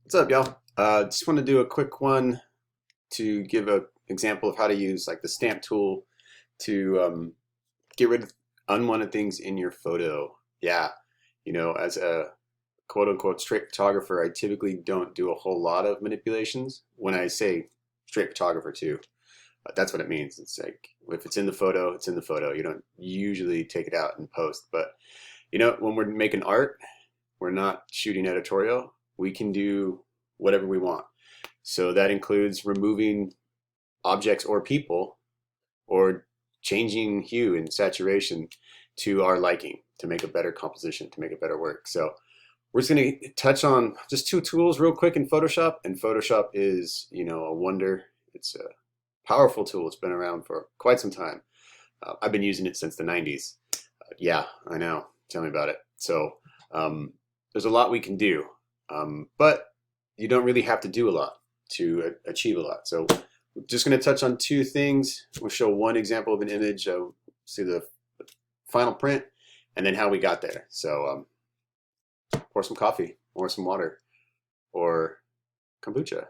What's up, y'all? Just want to do a quick one to give an example of how to use like the stamp tool to get rid of unwanted things in your photo. Yeah, as a quote unquote straight photographer, I typically don't do a whole lot of manipulations. When I say straight photographer too, that's what it means. It's like if it's in the photo, it's in the photo. You don't usually take it out and post. But when we're making art, we're not shooting editorial. We can do whatever we want. So that includes removing objects or people or changing hue and saturation to our liking to make a better composition, to make a better work. So we're just going to touch on just two tools real quick in Photoshop. And Photoshop is, a wonder. It's a powerful tool. It's been around for quite some time. I've been using it since the 90s. Yeah, I know. Tell me about it. So there's a lot we can do, but you don't really have to do a lot to achieve a lot. So we're just going to touch on two things. We'll show one example of an image, see the final print, and then how we got there. So pour some coffee or some water or kombucha.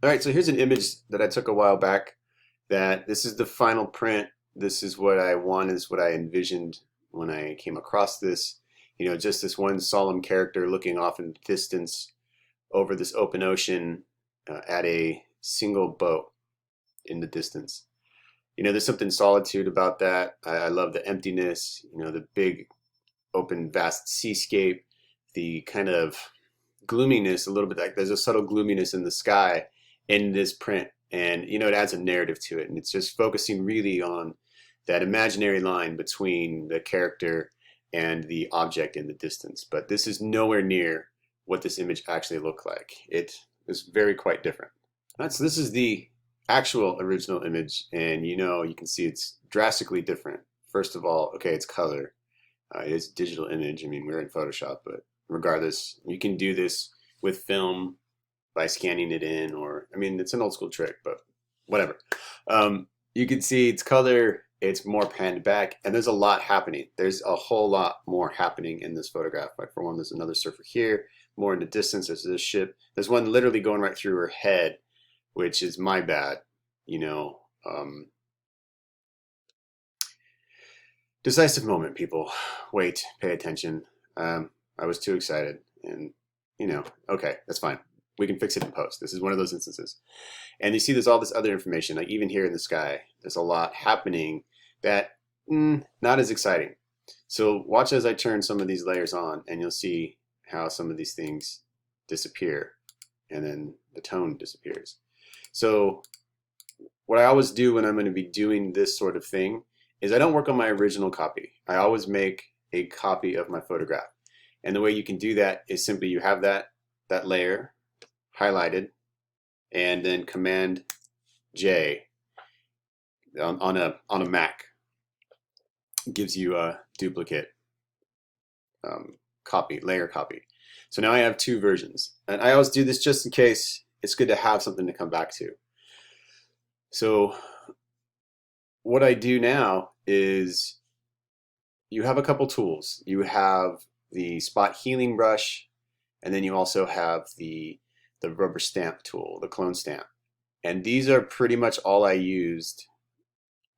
All right, so here's an image that I took a while back. That this is the final print. This is what I want, is what I envisioned when I came across this. Just this one solemn character looking off in the distance over this open ocean at a single boat in the distance. There's something solitude about that. I love the emptiness, the big open vast seascape, the kind of gloominess, a little bit like there's a subtle gloominess in the sky in this print. And, it adds a narrative to it. And it's just focusing really on that imaginary line between the character and the object in the distance. But this is nowhere near what this image actually looked like. It is very quite different. So this is the actual original image, and you can see it's drastically different. First of all, okay, it's color. It is a digital image. I mean, we're in Photoshop, but regardless, you can do this with film by scanning it in, or I mean, it's an old school trick, but whatever. You can see it's color. It's more panned back, and there's a lot happening. There's a whole lot more happening in this photograph. Like for one, there's another surfer here, more in the distance. There's this ship. There's one literally going right through her head, which is my bad. Decisive moment, people. Wait, pay attention. I was too excited, and okay, that's fine. We can fix it in post. This is one of those instances. And you see there's all this other information, like even here in the sky, there's a lot happening that not as exciting. So watch as I turn some of these layers on, and you'll see how some of these things disappear, and then the tone disappears. So what I always do when I'm going to be doing this sort of thing is I don't work on my original copy. I always make a copy of my photograph. And the way you can do that is simply you have that layer highlighted, and then Command J on a Mac gives you a duplicate layer copy. So now I have two versions, and I always do this just in case. It's good to have something to come back to. So what I do now is you have a couple tools. You have the spot healing brush, and then you also have the rubber stamp tool, the clone stamp. And these are pretty much all I used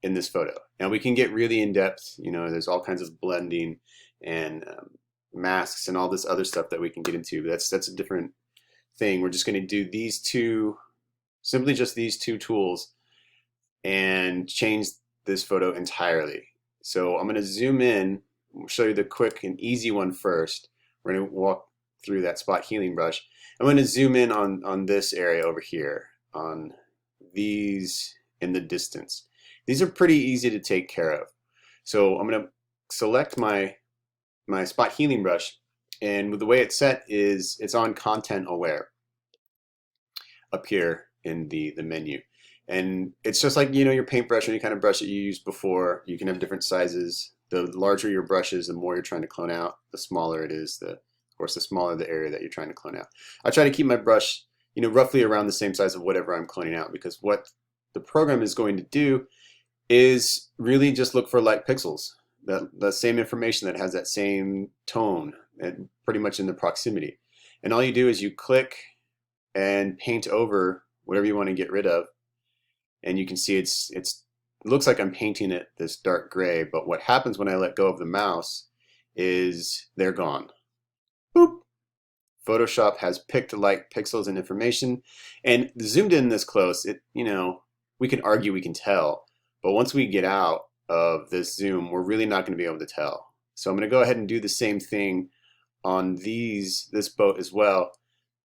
in this photo. Now we can get really in depth. There's all kinds of blending and masks and all this other stuff that we can get into. But that's a different thing. We're just going to do these two, simply just these two tools, and change this photo entirely. So I'm going to zoom in. We'll show you the quick and easy one first. We're going to walk through that spot healing brush. I'm going to zoom in on this area over here, on these in the distance. These are pretty easy to take care of. So I'm going to select my spot healing brush, and the way it's set is it's on content aware up here in the menu. And it's just like, your paintbrush, any kind of brush that you used before. You can have different sizes. The larger your brush is, the more you're trying to clone out, the smaller it is. Of course, the smaller the area that you're trying to clone out. I try to keep my brush, roughly around the same size of whatever I'm cloning out, because what the program is going to do is really just look for light pixels, the same information that has that same tone, and pretty much in the proximity. And all you do is you click and paint over whatever you want to get rid of. And you can see it looks like I'm painting it this dark gray, but what happens when I let go of the mouse is they're gone. Boop. Photoshop has picked light pixels and information, and zoomed in this close, we can argue, we can tell, but once we get out of this zoom, we're really not going to be able to tell. So I'm going to go ahead and do the same thing on this boat as well,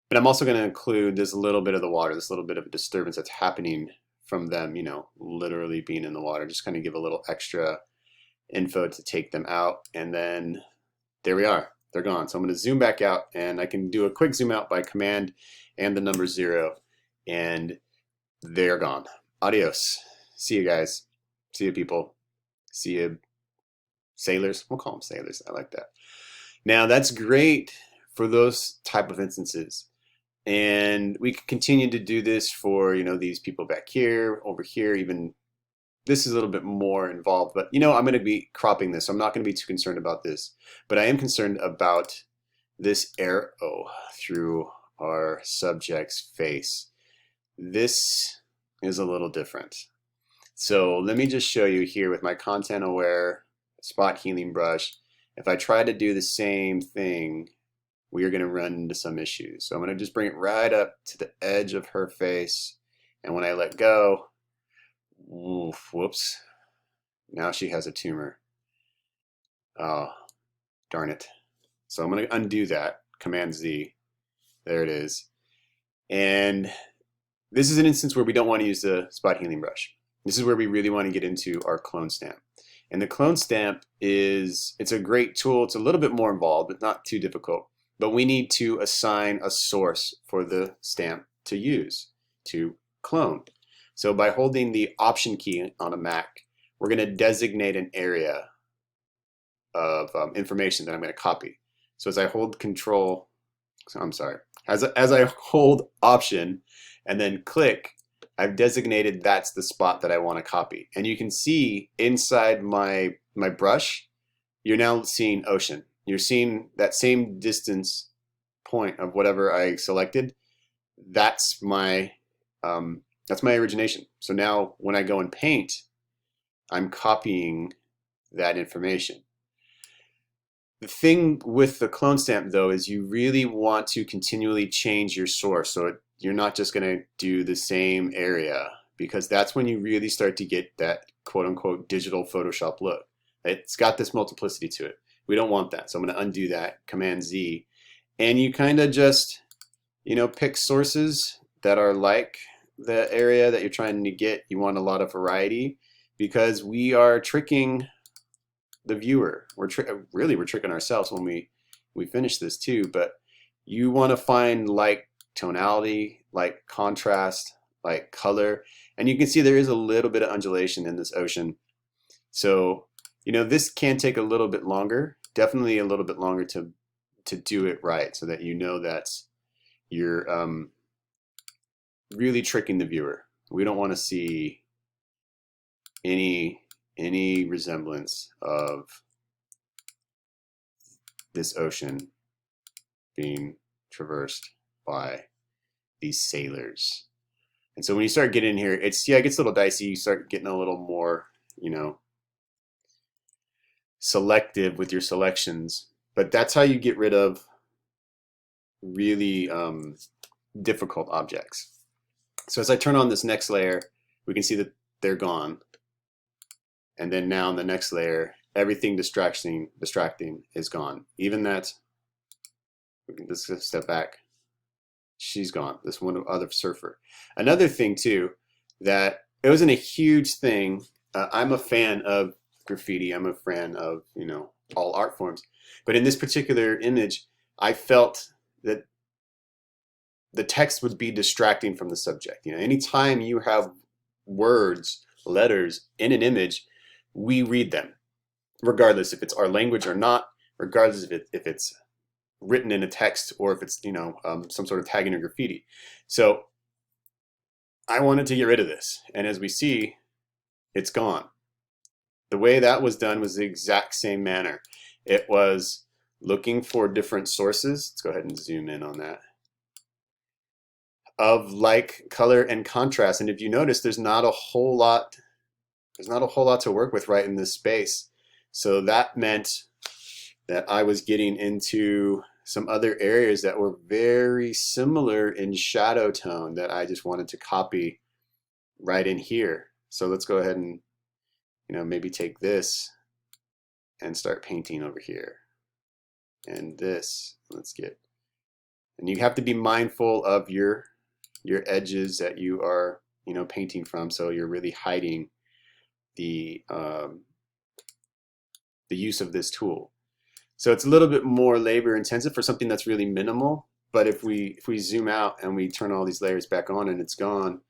but I'm also going to include this little bit of the water, this little bit of a disturbance that's happening from them, literally being in the water, just kind of give a little extra info to take them out, and then there we are. They're gone. So I'm going to zoom back out, and I can do a quick zoom out by command and the number 0, and they're gone. Adios. See you guys. See you people. See you sailors. We'll call them sailors. I like that. Now that's great for those type of instances. And we can continue to do this for, these people back here, over here, even this is a little bit more involved, but I'm going to be cropping this. So I'm not going to be too concerned about this, but I am concerned about this arrow through our subject's face. This is a little different. So let me just show you here with my content aware spot healing brush. If I try to do the same thing, we are going to run into some issues. So I'm going to just bring it right up to the edge of her face. And when I let go, oof, whoops. Now she has a tumor. Oh, darn it. So I'm going to undo that. Command Z. There it is. And this is an instance where we don't want to use the spot healing brush. This is where we really want to get into our clone stamp. And the clone stamp it's a great tool. It's a little bit more involved, but not too difficult. But we need to assign a source for the stamp to use, to clone. So by holding the Option key on a Mac, we're going to designate an area of information that I'm going to copy. So as I hold Control, as I hold Option and then click, I've designated that's the spot that I want to copy. And you can see inside my brush, you're now seeing ocean. You're seeing that same distance point of whatever I selected. That's my origination. So now when I go and paint, I'm copying that information. The thing with the clone stamp though is you really want to continually change your source. So you're not just going to do the same area, because that's when you really start to get that quote unquote digital Photoshop look. It's got this multiplicity to it. We don't want that. So I'm going to undo that, Command Z. And you kind of just, pick sources that are like the area that you're trying to get. You want a lot of variety because we are tricking the viewer. We're tricking ourselves when we finish this too, but you want to find like tonality, like contrast, like color. And you can see there is a little bit of undulation in this ocean. So, this can take a little bit longer, definitely a little bit longer to do it right, so that that you're really tricking the viewer. We don't want to see any resemblance of this ocean being traversed by these sailors. And so when you start getting in here, it gets a little dicey. You start getting a little more, selective with your selections. But that's how you get rid of really difficult objects. So as I turn on this next layer, we can see that they're gone. And then now in the next layer, everything distracting is gone. Even that, we can just step back. She's gone. This one other surfer. Another thing too, that it wasn't a huge thing. I'm a fan of graffiti. I'm a fan of, all art forms. But in this particular image, I felt that the text would be distracting from the subject. Anytime you have words, letters in an image, we read them, regardless if it's our language or not, regardless if it's written in a text or if it's some sort of tagging or graffiti. So I wanted to get rid of this, and as we see, it's gone. The way that was done was the exact same manner. It was looking for different sources. Let's go ahead and zoom in on that. Of like, color, and contrast. And if you notice, there's not a whole lot to work with right in this space. So that meant that I was getting into some other areas that were very similar in shadow tone that I just wanted to copy right in here. So let's go ahead and, maybe take this and start painting over here. And this, and you have to be mindful of your edges that you are, painting from, so you're really hiding the use of this tool. So it's a little bit more labor intensive for something that's really minimal, but if we zoom out and we turn all these layers back on and it's gone,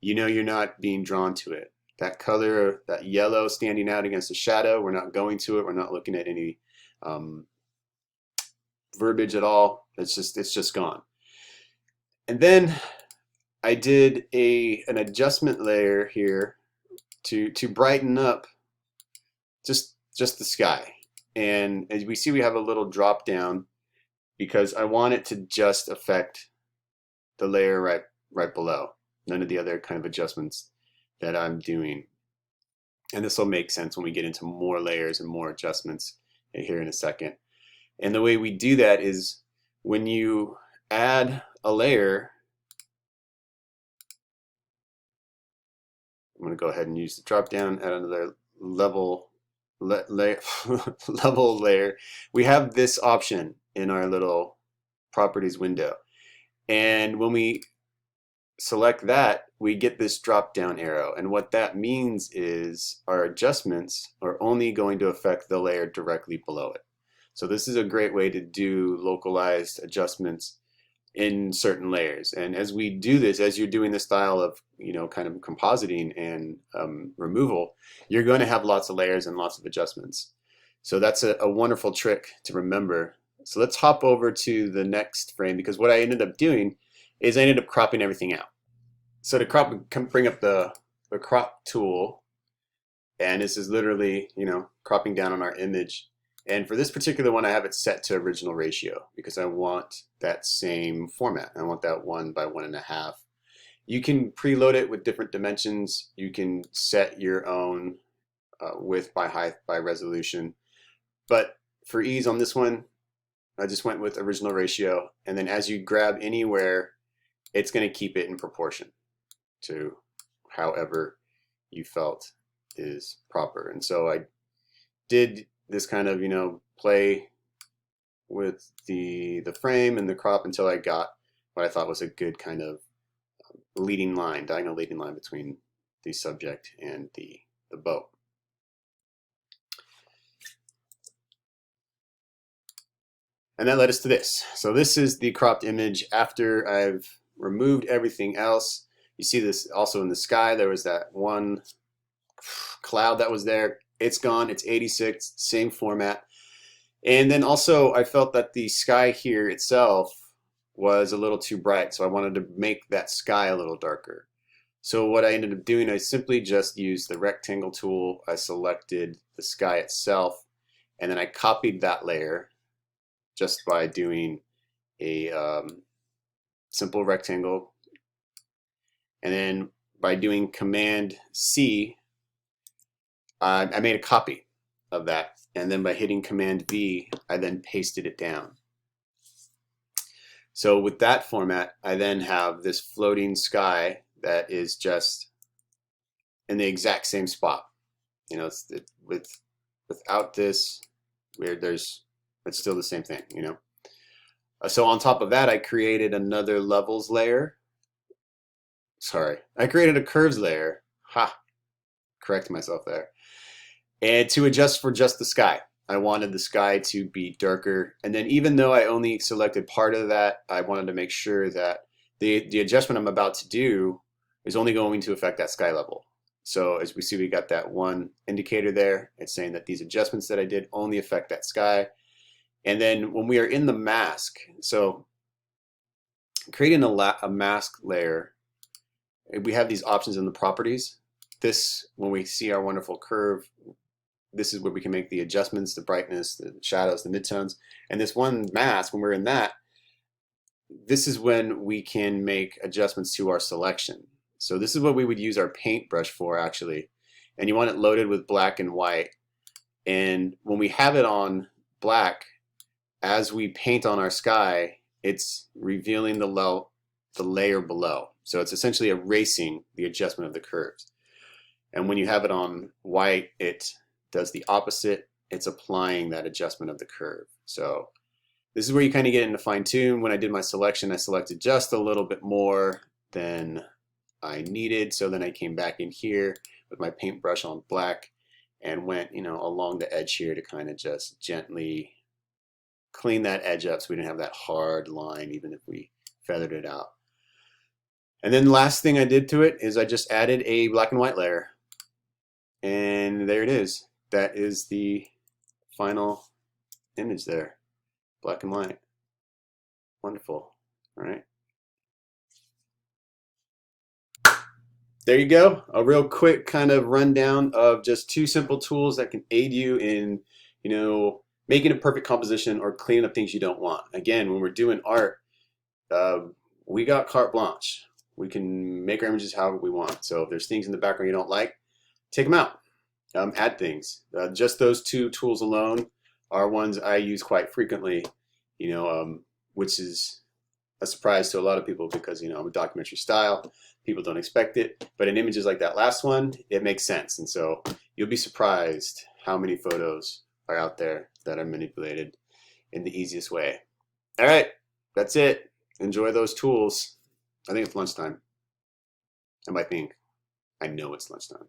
you're not being drawn to it. That color, that yellow standing out against the shadow, we're not going to it. We're not looking at any verbiage at all. It's just gone. And then I did an adjustment layer here to brighten up just the sky. And as we see, we have a little drop down because I want it to just affect the layer right below. None of the other kind of adjustments that I'm doing. And this will make sense when we get into more layers and more adjustments here in a second. And the way we do that is when you add a layer, I'm going to go ahead and use the drop down, add another level layer. We have this option in our little properties window, and when we select that, we get this drop down arrow, and what that means is our adjustments are only going to affect the layer directly below it. So this is a great way to do localized adjustments in certain layers. And as we do this, as you're doing the style of kind of compositing and removal, you're going to have lots of layers and lots of adjustments. So that's a wonderful trick to remember. So let's hop over to the next frame, because what I ended up doing is I ended up cropping everything out. So to bring up the crop tool, and this is literally cropping down on our image. And for this particular one, I have it set to original ratio because I want that same format. I want that 1 by 1.5. You can preload it with different dimensions. You can set your own width by height by resolution. But for ease on this one, I just went with original ratio. And then as you grab anywhere, it's going to keep it in proportion to however you felt is proper. And so I did this kind of play with the frame and the crop until I got what I thought was a good kind of diagonal leading line between the subject and the boat. And that led us to this. So this is the cropped image after I've removed everything else. You see this also in the sky. There was that one cloud that was there. It's gone. It's 86, same format. And then also I felt that the sky here itself was a little too bright, so I wanted to make that sky a little darker. So what I ended up doing, I simply just used the rectangle tool. I selected the sky itself, and then I copied that layer just by doing a simple rectangle. And then by doing Command C, I made a copy of that. And then by hitting Command V, I then pasted it down. So with that format, I then have this floating sky that is just in the exact same spot. Without this, it's still the same thing, So on top of that, I created another levels layer. Sorry, I created a curves layer. Correct myself there. And to adjust for just the sky. I wanted the sky to be darker. And then even though I only selected part of that, I wanted to make sure that the adjustment I'm about to do is only going to affect that sky level. So as we see, we got that one indicator there. It's saying that these adjustments that I did only affect that sky. And then when we are in the mask, so creating a mask layer, we have these options in the properties. This, when we see our wonderful curve, this is where we can make the adjustments, the brightness, the shadows, the midtones. And this one mask, when we're in that, this is when we can make adjustments to our selection. So this is what we would use our paintbrush for, actually. And you want it loaded with black and white. And when we have it on black, as we paint on our sky, it's revealing the layer below. So it's essentially erasing the adjustment of the curves. And when you have it on white, it does the opposite. It's applying that adjustment of the curve. So this is where you kind of get into fine tune. When I did my selection, I selected just a little bit more than I needed. So then I came back in here with my paintbrush on black and went, along the edge here to kind of just gently clean that edge up so we didn't have that hard line even if we feathered it out. And then the last thing I did to it is I just added a black and white layer. And there it is. That is the final image there. Black and white. Wonderful. All right. There you go. A real quick kind of rundown of just 2 simple tools that can aid you in, making a perfect composition or cleaning up things you don't want. Again, when we're doing art, we got carte blanche. We can make our images however we want. So if there's things in the background you don't like, take them out. Add things. Just those 2 tools alone are ones I use quite frequently, which is a surprise to a lot of people because, I'm a documentary style. People don't expect it. But in images like that last one, it makes sense. And so you'll be surprised how many photos are out there that are manipulated in the easiest way. All right, that's it. Enjoy those tools. I think it's lunchtime. I know it's lunchtime.